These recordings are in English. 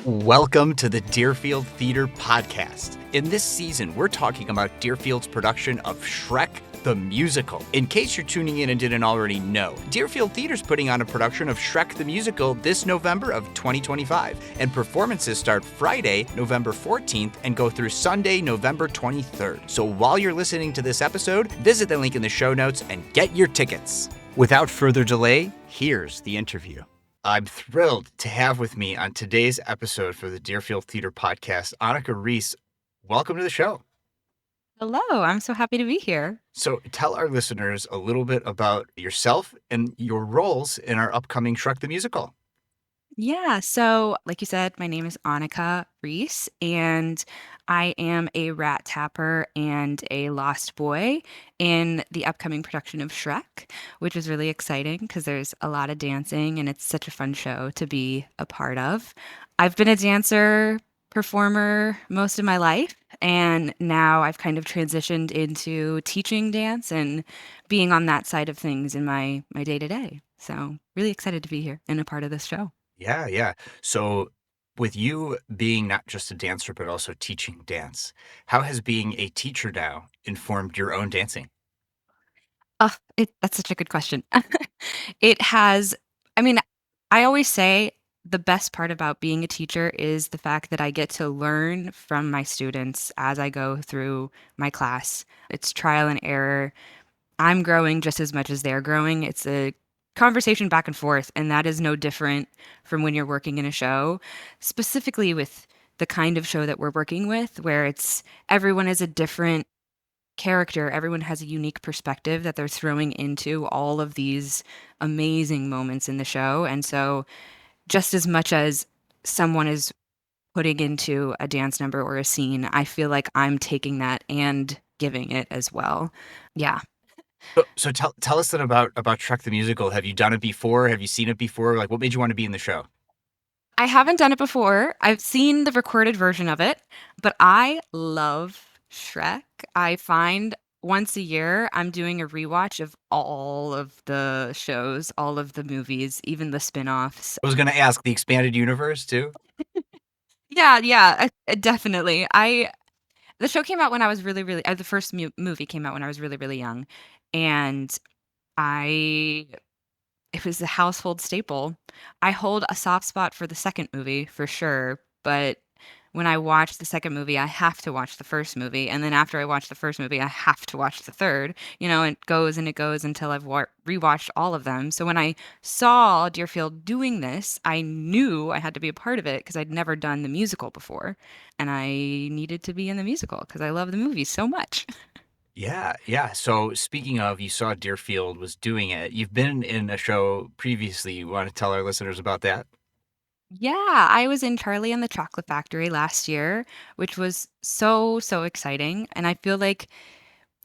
Welcome to the Deerfield Theater Podcast. In this season, we're talking about Deerfield's production of Shrek the Musical. In case you're tuning in and didn't already know, Deerfield Theater's putting on a production of Shrek the Musical this November of 2025, and performances start Friday, November 14th, and go through Sunday, November 23rd. So while you're listening to this episode, visit the link in the show notes and get your tickets. Without further delay, here's the interview. I'm thrilled to have with me on today's episode for the Deerfield Theater Podcast, Annika Reese. Welcome to the show. Hello, I'm so happy to be here. So tell our listeners a little bit about yourself and your roles in our upcoming Shrek the Musical. Yeah, so like you said, my name is Annika Reese, and I am a rat tapper and a lost boy in the upcoming production of Shrek, which is really exciting because there's a lot of dancing and it's such a fun show to be a part of. I've been a dancer, performer most of my life, and now I've kind of transitioned into teaching dance and being on that side of things in my day-to-day. So, really excited to be here and a part of this show. Yeah. So with you being not just a dancer, but also teaching dance, how has being a teacher now informed your own dancing? That's such a good question. It has I mean, I always say the best part about being a teacher is the fact that I get to learn from my students as I go through my class. It's trial and error. I'm growing just as much as they're growing. It's a conversation back and forth, and that is no different from when you're working in a show, specifically with the kind of show that we're working with, where it's everyone is a different character, everyone has a unique perspective that they're throwing into all of these amazing moments in the show. And so, just as much as someone is putting into a dance number or a scene, I feel like I'm taking that and giving it as well. Yeah. So tell us then about Shrek the Musical. Have you done it before? Have you seen it before? Like, what made you want to be in the show? I haven't done it before. I've seen the recorded version of it, but I love Shrek. I find once a year I'm doing a rewatch of all of the shows, all of the movies, even the spin-offs. I was going to ask the expanded universe too. Yeah, definitely. I The show came out when I was really the first movie came out when I was really young, and I it was a household staple. I hold a soft spot for the second movie for sure, but when I watch the second movie, I have to watch the first movie, and then after I watch the first movie, I have to watch the third. It goes until I've rewatched all of them. So when I saw Deerfield doing this, I knew I had to be a part of it because I'd never done the musical before, and I needed to be in the musical because I love the movie so much. Yeah. So speaking of, you saw Deerfield was doing it. You've been in a show previously. You want to tell our listeners about that? Yeah, I was in Charlie and the Chocolate Factory last year, which was so exciting. And I feel like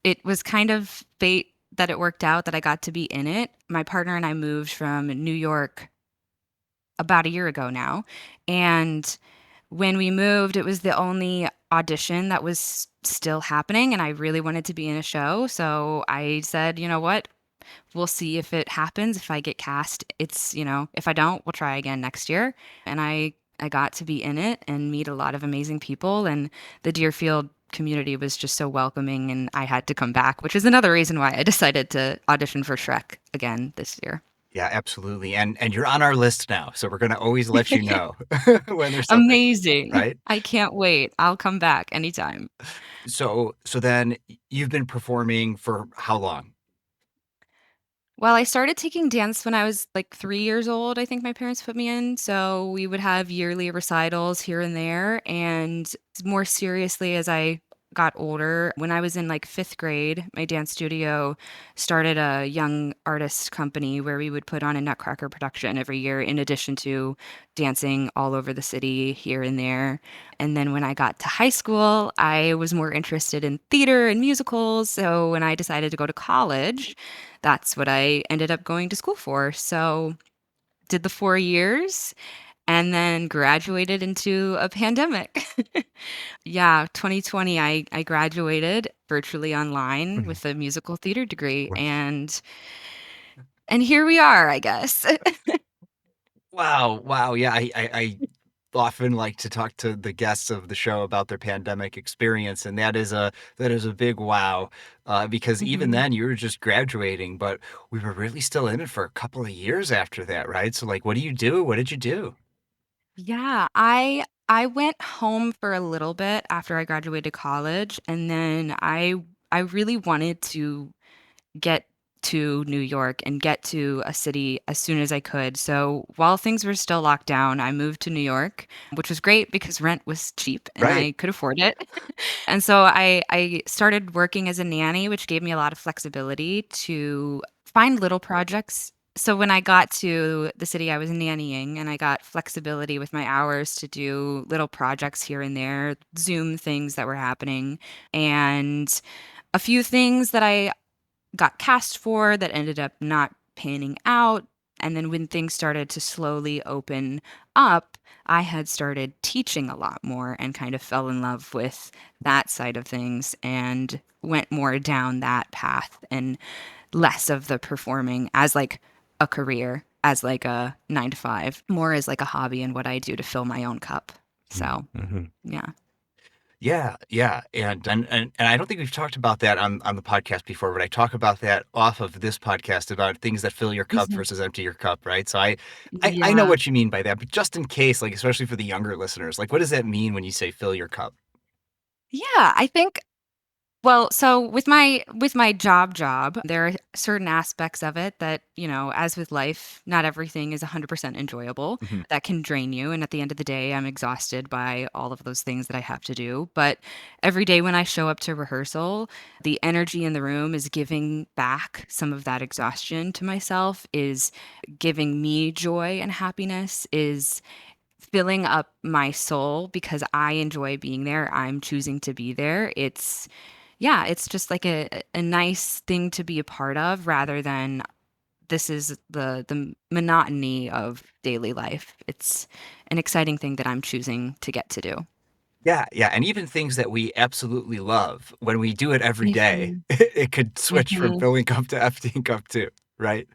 it was kind of fate that it worked out that I got to be in it. My partner and I moved from New York about a year ago now. And when we moved, it was the only audition that was still happening. And I really wanted to be in a show. So I said, you know what? We'll see if it happens. If I get cast, if I don't, we'll try again next year. And I got to be in it and meet a lot of amazing people, and the Deerfield community was just so welcoming, and I had to come back, which is another reason why I decided to audition for Shrek again this year. Yeah, absolutely. And you're on our list now, so we're going to always let you know when there's something, Amazing. right? I can't wait. I'll come back anytime. So then you've been performing for how long? Well, I started taking dance when I was like 3 years old. I think my parents put me in. So we would have yearly recitals here and there. And more seriously, as I got older, when I was in like fifth grade, my dance studio started a young artist company where we would put on a Nutcracker production every year, in addition to dancing all over the city here and there. And then when I got to high school, I was more interested in theater and musicals. So when I decided to go to college, that's what I ended up going to school for. So, did the 4 years and then graduated into a pandemic. Yeah, 2020, I graduated virtually online Mhm. with a musical theater degree, Right. and here we are, I guess. Wow. Yeah. I often like to talk to the guests of the show about their pandemic experience, and that is a big wow, because even Mhm. then you were just graduating, but we were really still in it for a couple of years after that, right? So like, what do you do? What did you do? Yeah, I went home for a little bit after I graduated college, and then I really wanted to get to New York and get to a city as soon as I could. So while things were still locked down, I moved to New York, which was great because rent was cheap and Right. I could afford it. And so I started working as a nanny, which gave me a lot of flexibility to find little projects. So when I got to the city I was nannying and I got flexibility with my hours to do little projects here and there, Zoom things that were happening, and a few things that I got cast for that ended up not panning out. And then when things started to slowly open up, I had started teaching a lot more and kind of fell in love with that side of things and went more down that path and less of the performing as like a career, as like a 9 to 5, more as like a hobby and what I do to fill my own cup. So, Mm-hmm. yeah. Yeah, yeah, and I don't think we've talked about that on the podcast before, but I talk about that off of this podcast about things that fill your cup Mhm. versus empty your cup, right? So I know Yeah. what you mean by that, but just in case, like especially for the younger listeners, like what does that mean when you say fill your cup? Yeah, I think well, so with my job, there are certain aspects of it that, as with life, not everything is 100% enjoyable. Hmm. That can drain you, and at the end of the day, I'm exhausted by all of those things that I have to do. But every day when I show up to rehearsal, the energy in the room is giving back some of that exhaustion to myself, is giving me joy and happiness, is filling up my soul because I enjoy being there. I'm choosing to be there. It's just like a nice thing to be a part of rather than this is the monotony of daily life. It's an exciting thing that I'm choosing to get to do. Yeah, yeah, and even things that we absolutely love, when we do it every day, Mhm. it could switch from Mhm. filling cup to emptying cup too, right?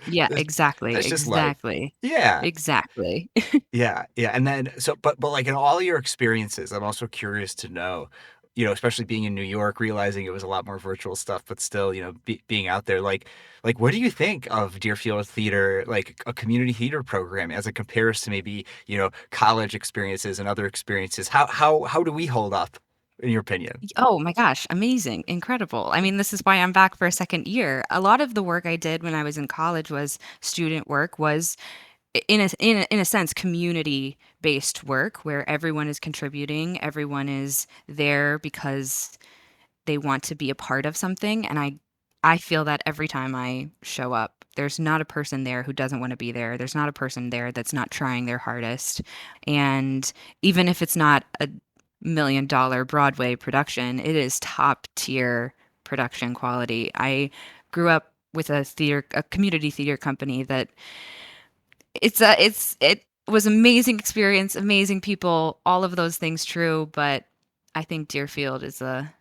Yeah, That's, exactly, that's just life. exactly, Yeah. exactly. Yeah, yeah, and then but like in all your experiences, I'm also curious to know, especially being in New York, realizing it was a lot more virtual stuff, but still, being out there, like what do you think of Deerfield Theater, like a community theater program, as it compares to maybe college experiences and other experiences? How do we hold up, in your opinion? Oh my gosh, amazing, incredible. I mean, this is why I'm back for a second year. A lot of the work I did when I was in college was student work, was in a sense community based work where everyone is contributing, everyone is there because they want to be a part of something, and I feel that every time I show up. There's not a person there who doesn't want to be there. There's not a person there that's not trying their hardest. And even if it's not a $1 million Broadway production, it is top tier production quality. I grew up with a community theater company that it was amazing experience, amazing people, all of those things true, but I think Deerfield is a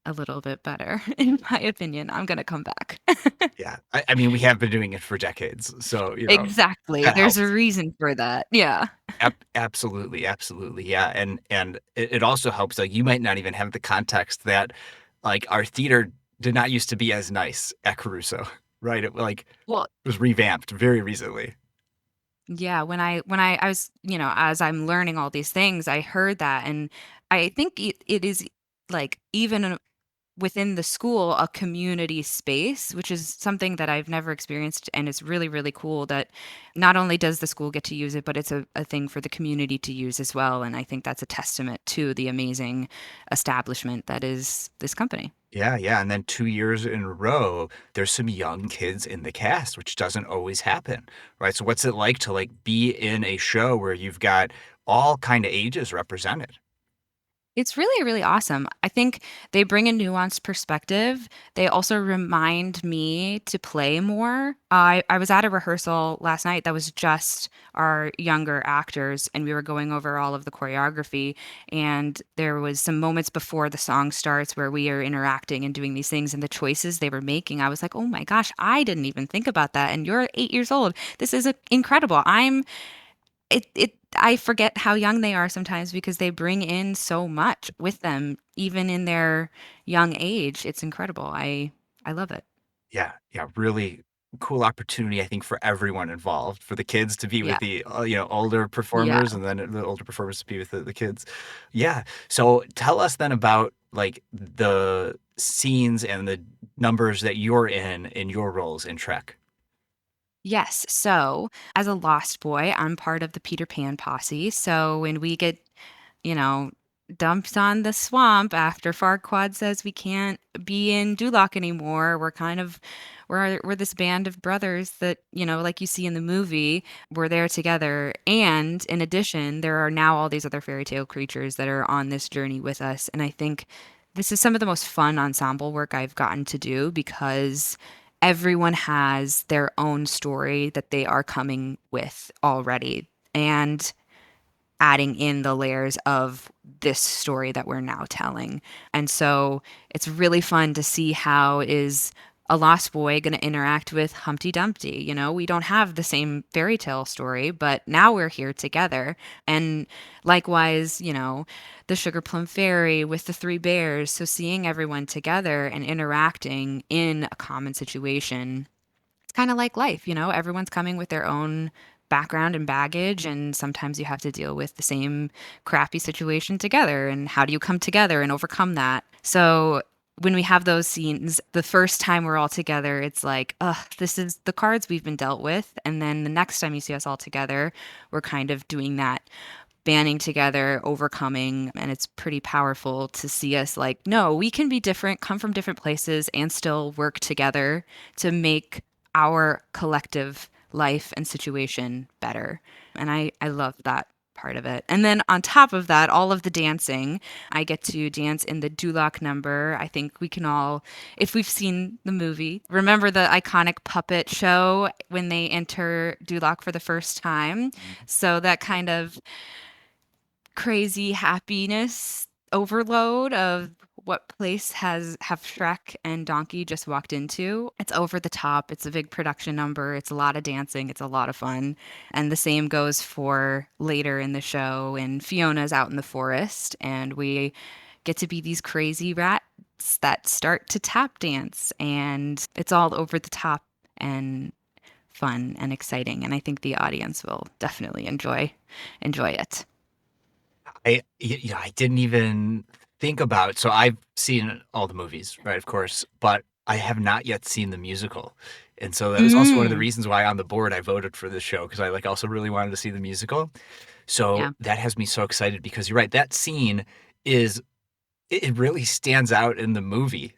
little bit better in my opinion. I'm gonna come back. Yeah, I mean, we have been doing it for decades, so Exactly. that There's a helps. reason for that. Yeah. Absolutely, absolutely, yeah, and it also helps. Like you might not even have the context that, like our theater did not used to be as nice at Caruso, right? It like Well, was revamped very recently. yeah, when I was, as I'm learning all these things, I heard that, and I think it is like even within the school a community space, which is something that I've never experienced. And it's really, really cool that not only does the school get to use it, but it's a thing for the community to use as well. And I think that's a testament to the amazing establishment that is this company. Yeah, yeah, and then 2 years in a row, there's some young kids in the cast, which doesn't always happen, right? So what's it like to like be in a show where you've got all kind of ages represented? It's really, really awesome. I think they bring a nuanced perspective. They also remind me to play more. I was at a rehearsal last night that was just our younger actors, and we were going over all of the choreography. And there was some moments before the song starts where we are interacting and doing these things, and the choices they were making. I was like, oh my gosh, I didn't even think about that. And you're 8 years old. This is incredible. I'm I forget how young they are sometimes because they bring in so much with them, even in their young age. It's incredible. I love it. Yeah, yeah, really cool opportunity, I think, for everyone involved, for the kids to be with Yeah. the, older Yeah. performers and then the older performers to be with the kids. Yeah. So tell us then about like the scenes and the numbers that you're in your roles in Trek. Yes. So, as a lost boy, I'm part of the Peter Pan posse. So, when we get, you know, dumped on the swamp after Farquaad says we can't be in Duloc anymore, we're this band of brothers that, like you see in the movie, we're there together. And in addition, there are now all these other fairy tale creatures that are on this journey with us. And I think this is some of the most fun ensemble work I've gotten to do because everyone has their own story that they are coming with already and adding in the layers of this story that we're now telling. And so it's really fun to see how is a lost boy going to interact with Humpty Dumpty. We don't have the same fairy tale story, but now we're here together. And likewise, the Sugar Plum Fairy with the three bears. So seeing everyone together and interacting in a common situation, it's kind of like life, everyone's coming with their own background and baggage, and sometimes you have to deal with the same crappy situation together. And how do you come together and overcome that? So when we have those scenes, the first time we're all together, it's like, this is the cards we've been dealt with. And then the next time you see us all together, we're kind of doing that banding together, overcoming, and it's pretty powerful to see us like, no, we can be different, come from different places, and still work together to make our collective life and situation better. And I love that part of it. And then on top of that, all of the dancing, I get to dance in the Duloc number. I think we can all, if we've seen the movie, remember the iconic puppet show when they enter Duloc for the first time. So that kind of crazy happiness overload of what place have Shrek and Donkey just walked into. It's over the top. It's a big production number. It's a lot of dancing. It's a lot of fun. And the same goes for later in the show. And Fiona's out in the forest, and we get to be these crazy rats that start to tap dance. And it's all over the top and fun and exciting. And I think the audience will definitely enjoy it. I didn't even think about. So I've seen all the movies, right? Of course, but I have not yet seen the musical. And so that was also one of the Mm. reasons why on the board I voted for this show because I like also really wanted to see the musical. So Yeah. that has me so excited because you're right. That scene is it really stands out in the movie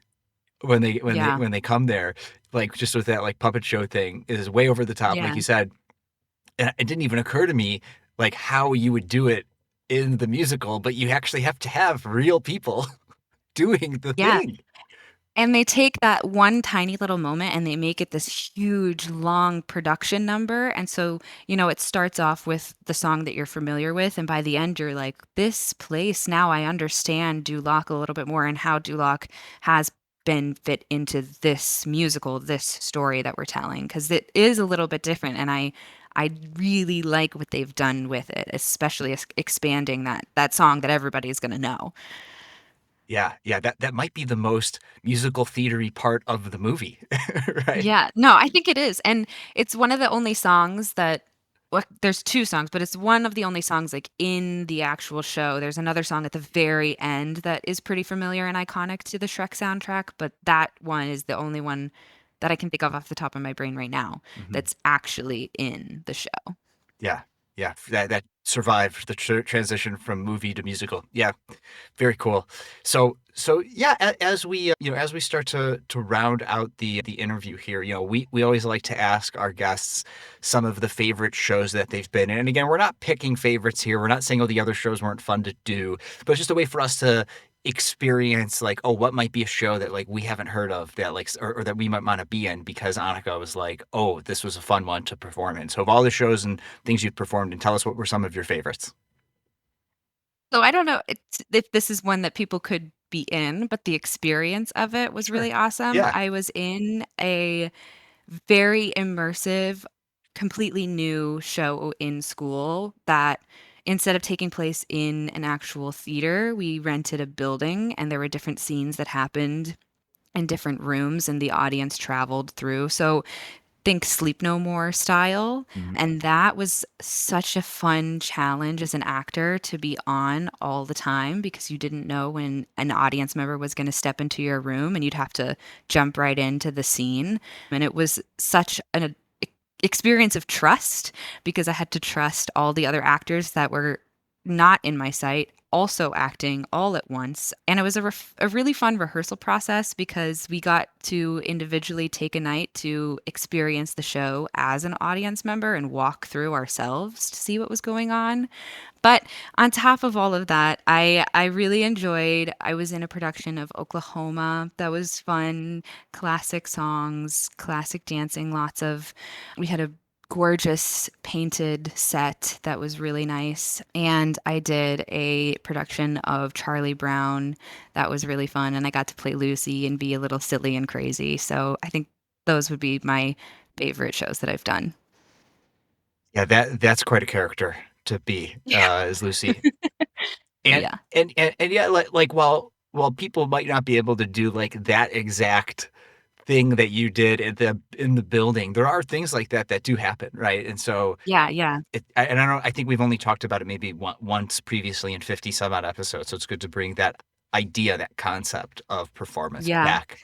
when Yeah. they come there, like just with that like puppet show thing is way over the top, like Yeah. you said. And it didn't even occur to me like how you would do it in the musical, but you actually have to have real people doing the Yeah. thing. And they take that one tiny little moment and they make it this huge, long production number. And so, it starts off with the song that you're familiar with. And by the end, you're like, this place, now I understand Duloc a little bit more and how Duloc has been fit into this musical, this story that we're telling. Because it is a little bit different. And I really like what they've done with it, especially expanding that song that everybody's going to know. Yeah, yeah, that might be the most musical theatery part of the movie, right? Yeah, no, I think it is. And it's one of the only songs that, well, there's two songs, but it's one of the only songs like in the actual show. There's another song at the very end that is pretty familiar and iconic to the Shrek soundtrack, but that one is the only one that I can think of off the top of my brain right now Mhm. that's actually in the show. Yeah, yeah, that survived the transition from movie to musical. Yeah, very cool. So yeah, as we as we start to round out the interview here, we always like to ask our guests some of the favorite shows that they've been in. And again, we're not picking favorites here. We're not saying oh the other shows weren't fun to do, but it's just a way for us to experience like oh what might be a show that like we haven't heard of that like or that we might want to be in because Annika was like oh this was a fun one to perform in. So of all the shows and things you've performed and tell us what were some of your favorites. So I don't know if this is one that people could be in, but the experience of it was Sure. really awesome. Yeah. I was in a very immersive completely new show in school that instead of taking place in an actual theater, we rented a building and there were different scenes that happened in different rooms and the audience traveled through. So think Sleep No More style. Mhm. And that was such a fun challenge as an actor to be on all the time because you didn't know when an audience member was going to step into your room and you'd have to jump right into the scene. And it was such an experience of trust because I had to trust all the other actors that were not in my sight also acting all at once. And it was a really fun rehearsal process because we got to individually take a night to experience the show as an audience member and walk through ourselves to see what was going on. But on top of all of that, I really enjoyed. I was in a production of Oklahoma that was fun, classic songs, classic dancing, lots of. We had a gorgeous painted set that was really nice, and I did a production of Charlie Brown that was really fun, and I got to play Lucy and be a little silly and crazy. So I think those would be my favorite shows that I've done. Yeah, that's quite a character to be, Yeah. as Lucy. And Yeah. and yeah, like, while people might not be able to do, like, that exact thing that you did at the building, there are things like that that do happen, right? And so Yeah, yeah. and I don't I think we've only talked about it maybe once previously in 50 some odd episodes, so it's good to bring that idea, that concept of performance Yeah. back.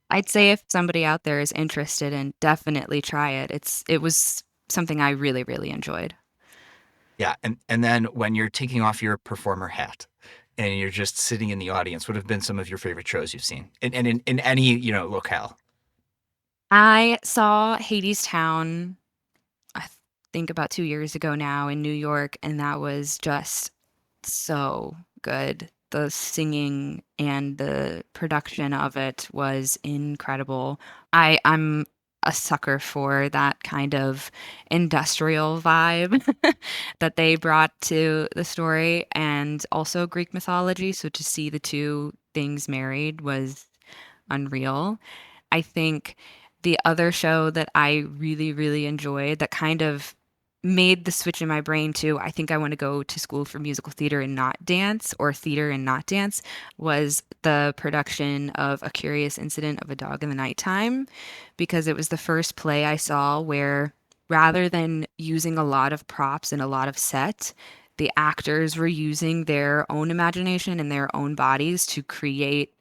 I'd say if somebody out there is interested and definitely try it. It was something I really, really enjoyed. Yeah, and then when you're taking off your performer hat and you're just sitting in the audience, what have been some of your favorite shows you've seen? And in any, locale? I saw Hades Town, I think about 2 years ago now in New York, and that was just so good. The singing and the production of it was incredible. I'm a sucker for that kind of industrial vibe that they brought to the story and also Greek mythology. So to see the two things married was unreal. I think the other show that I really, really enjoyed that kind of made the switch in my brain to I think I want to go to school for musical theater and not dance or theater and not dance was the production of A Curious Incident of a Dog in the Nighttime because it was the first play I saw where rather than using a lot of props and a lot of set, the actors were using their own imagination and their own bodies to create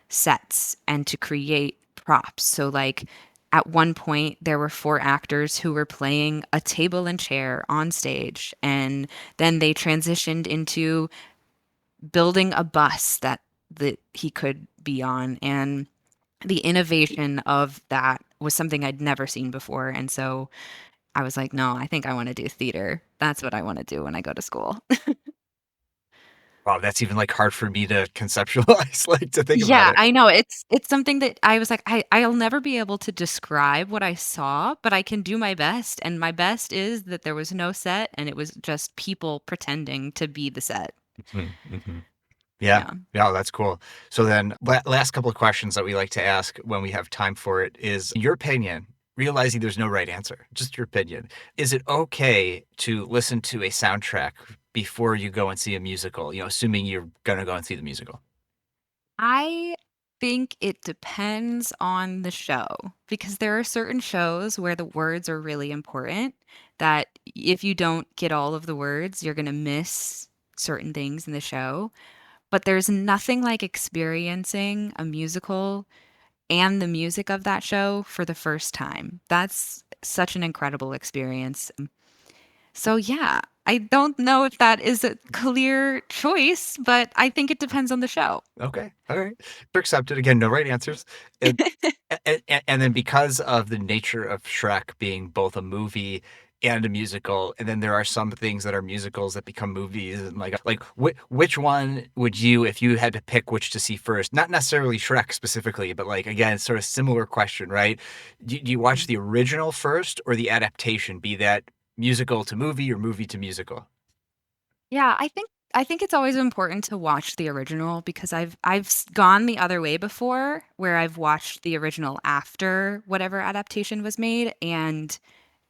sets and to create props. So, like, at one point, there were four actors who were playing a table and chair on stage, and then they transitioned into building a bus that he could be on. And the innovation of that was something I'd never seen before. And so I was like, no, I think I want to do theater. That's what I want to do when I go to school. Wow, that's even, like, hard for me to conceptualize, like, to think about Yeah, it. I know. It's something that I was like, I'll never be able to describe what I saw, but I can do my best, and my best is that there was no set and it was just people pretending to be the set. Mhm, mhm. Yeah. Yeah. Yeah, that's cool. So then last couple of questions that we like to ask when we have time for it is, in your opinion, realizing there's no right answer, just your opinion, is it okay to listen to a soundtrack before you go and see a musical, assuming you're gonna go and see the musical? I think it depends on the show because there are certain shows where the words are really important that if you don't get all of the words, you're going to miss certain things in the show. But there's nothing like experiencing a musical and the music of that show for the first time. That's such an incredible experience. So, yeah, I don't know if that is a clear choice, but I think it depends on the show. Okay. All right. Accepted. Again, no right answers. And, and then because of the nature of Shrek being both a movie and a musical, and then there are some things that are musicals that become movies, and like which one would you, if you had to pick which to see first, not necessarily Shrek specifically, but like again, sort of similar question, right? Do you watch the original first or the adaptation, be that musical to movie or movie to musical? Yeah, I think it's always important to watch the original because gone the other way before where I've watched the original after whatever adaptation was made and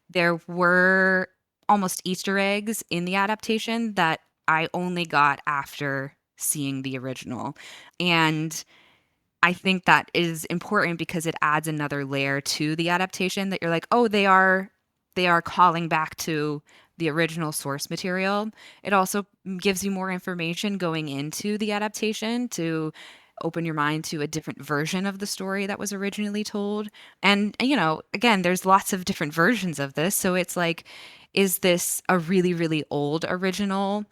there were almost Easter eggs in the adaptation that I only got after seeing the original. And I think that is important because it adds another layer to the adaptation that you're like, "Oh, they are calling back to the original source material." It also gives you more information going into the adaptation to open your mind to a different version of the story that was originally told. And, again, there's lots of different versions of this, so it's like, is this a really, really old original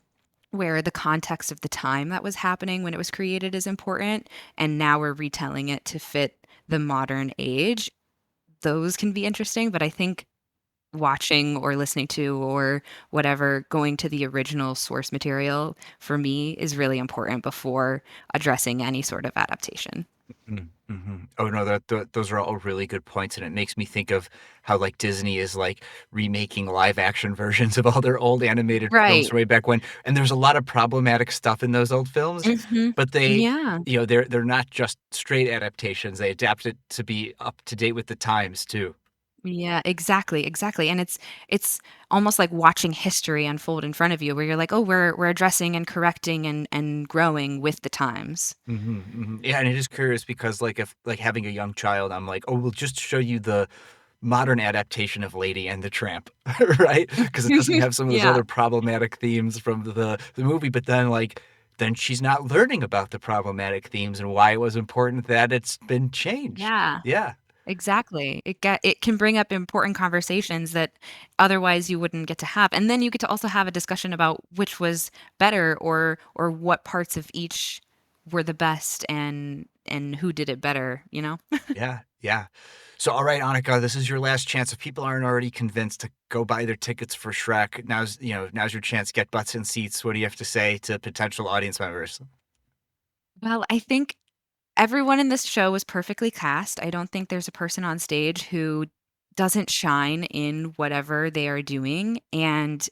where the context of the time that was happening when it was created is important, and now we're retelling it to fit the modern age? Those can be interesting, but I think watching or listening to or whatever, going to the original source material for me is really important before addressing any sort of adaptation. Mm-hmm. Oh no, those are all really good points, and it makes me think of how like Disney is like remaking live action versions of all their old animated films Right. from way back when, and there's a lot of problematic stuff in those old films, Mhm. but they, Yeah. they're not just straight adaptations. They adapt it to be up to date with the times too. Yeah, exactly, exactly, and it's almost like watching history unfold in front of you where you're like, "Oh, we're addressing and correcting and growing with the times." Yeah, and it is curious because like if like having a young child, I'm like, oh, we'll just show you the modern adaptation of Lady and the Tramp, right? Because it doesn't have some of those Yeah. other problematic themes from the movie. But then then she's not learning about the problematic themes and why it was important that it's been changed. Yeah. Yeah. Exactly. It can bring up important conversations that otherwise you wouldn't get to have. And then you get to also have a discussion about which was better or what parts of each were the best and who did it better, you know? Yeah, yeah. So, all right, Annika, this is your last chance. If people aren't already convinced to go buy their tickets for Shrek, now's your chance. Get butts in seats. What do you have to say to potential audience members? Well, I think everyone in this show was perfectly cast. I don't think there's a person on stage who doesn't shine in whatever they are doing. And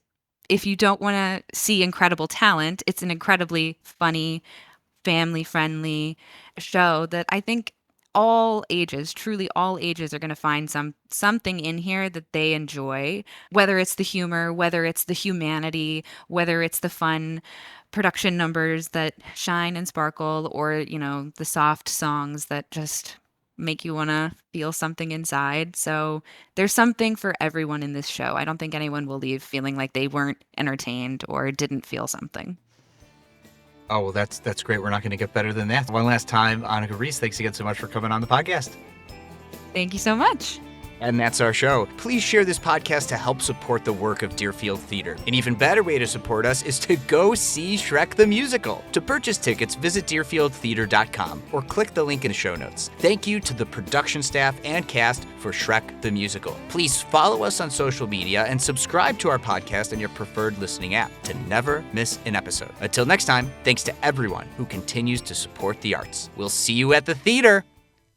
if you don't want to see incredible talent, it's an incredibly funny, family friendly show that I think all ages, truly all ages, are going to find something in here that they enjoy, whether it's the humor, whether it's the humanity, whether it's the fun production numbers that shine and sparkle, or the soft songs that just make you want to feel something inside. So there's something for everyone in this show. I don't think anyone will leave feeling like they weren't entertained or didn't feel something. Oh, well, that's great. We're not going to get better than that. One last time, Annika Reese, thanks again so much for coming on the podcast. Thank you so much. And that's our show. Please share this podcast to help support the work of Deerfield Theater. An even better way to support us is to go see Shrek the Musical. To purchase tickets, visit deerfieldtheater.com or click the link in the show notes. Thank you to the production staff and cast for Shrek the Musical. Please follow us on social media and subscribe to our podcast on your preferred listening app to never miss an episode. Until next time, thanks to everyone who continues to support the arts. We'll see you at the theater.